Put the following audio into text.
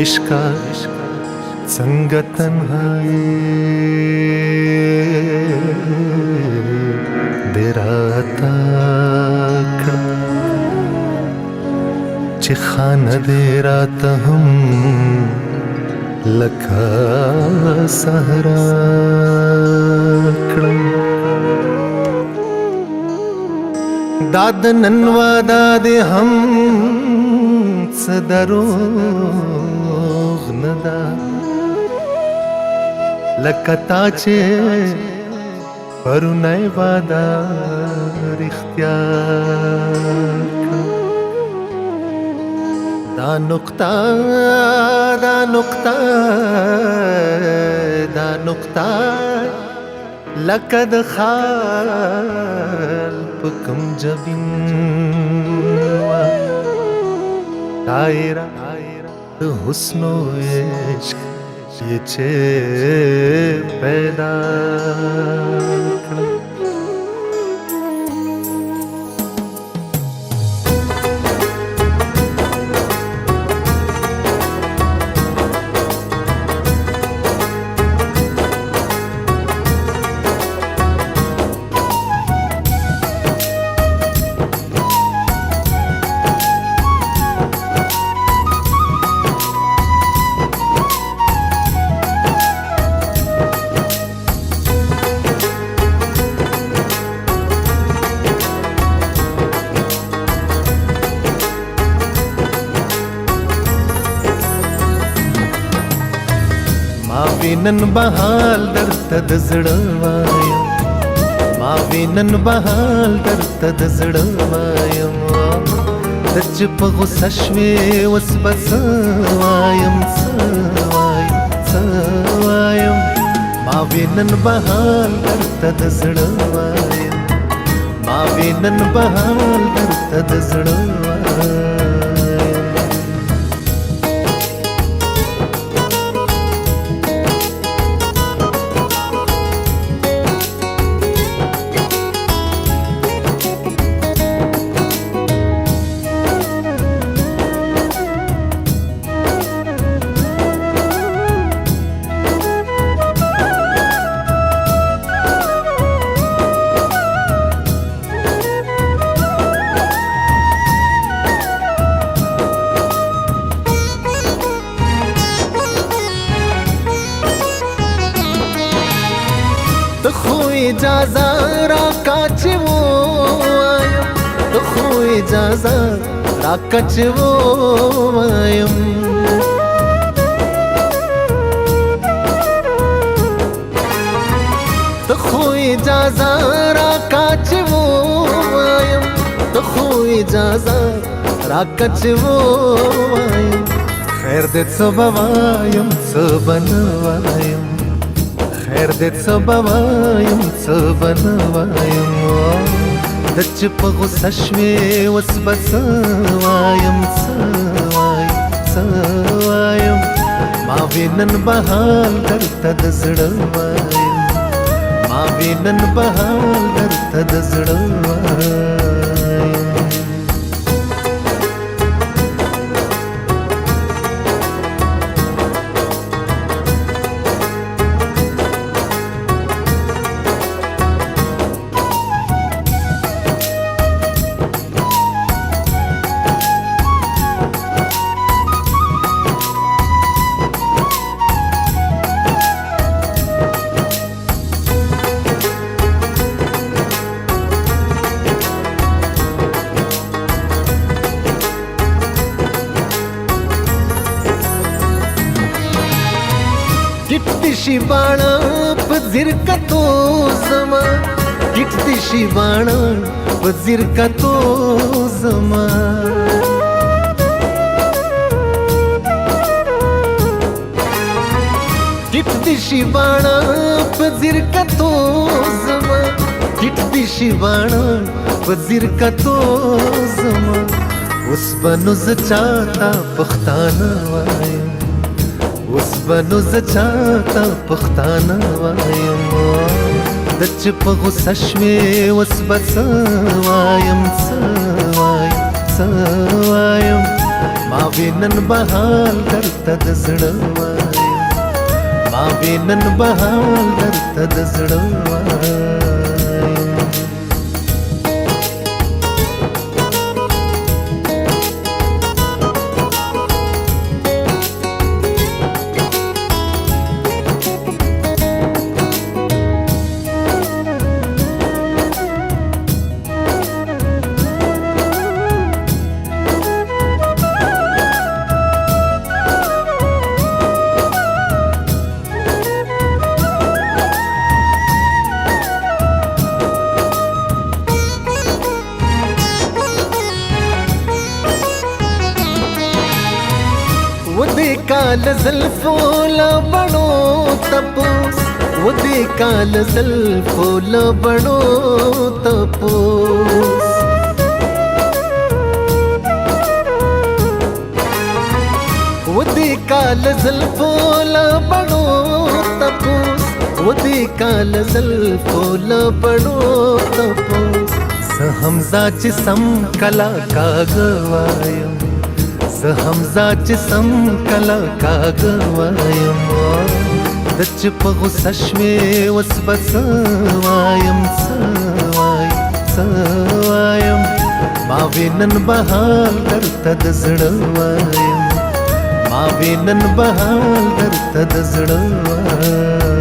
इश्का संग तन्हाई देराता चिखाना देरात हम लखा सहरा दाद नन्वा दादे हम सदरो नदा लकताचे परुनय वादा रिख्तियार दा नुक्ता लकद खाल पकम जबिन दायरा हुस्नो इश्क ये छे पैदा माविनन बहाल दर्द जड़वाया माविनन बहाल दर्द जड़वाया दच पगो सश्वे वस बसवायम सवायम माविनन बहाल दर्द जड़वाया माविनन बहाल दर्द जड़वाया इजाज़ा राकाच वो आयम तो खो इजाज़ा राकाच वो आयम तो खो इजाज़ा राकाच वो आयम तो खो इजाज़ा राकाच वो आयम खैर दे सबवायम सबनवायम खैर देत सबवायम सबनवायम दच पगो सश्वे वस बसवायम सवायम माविनन बहाल दर्द जड़वायम माविनन बहाल दर्द जड़वायम किटती शिबाणा पझिर का तो जमा किटती शिबाणा पझिर का तो जमा किटती शिबाणा पझिर का तो जमा किटती शिबाणा पझिर का तो जमा उस बनुज चाहता पख्ताना वायम उस बनुज चाहता पख्ताना वायम دچ په غوسه شوې اوس به څه وایم ما وې نن به حال درته د زړه وایم ما وې نن به حال درته د زړه وایم ودې کال زلفو لبړو تپوس ودې کال زلفو لبړو تپوس ودې کال زلفو لبړو تپوس ودې کال زلفو لبړو تپوس زه حمزه چې سم کلا کاغوایم زه حمزه چې سم کله کاږه وایم دچ په غوسه شوې اوس به څه وایم ما وې نن به حال درته د زړه وایم ما وې نن به حال درته د زړه وایم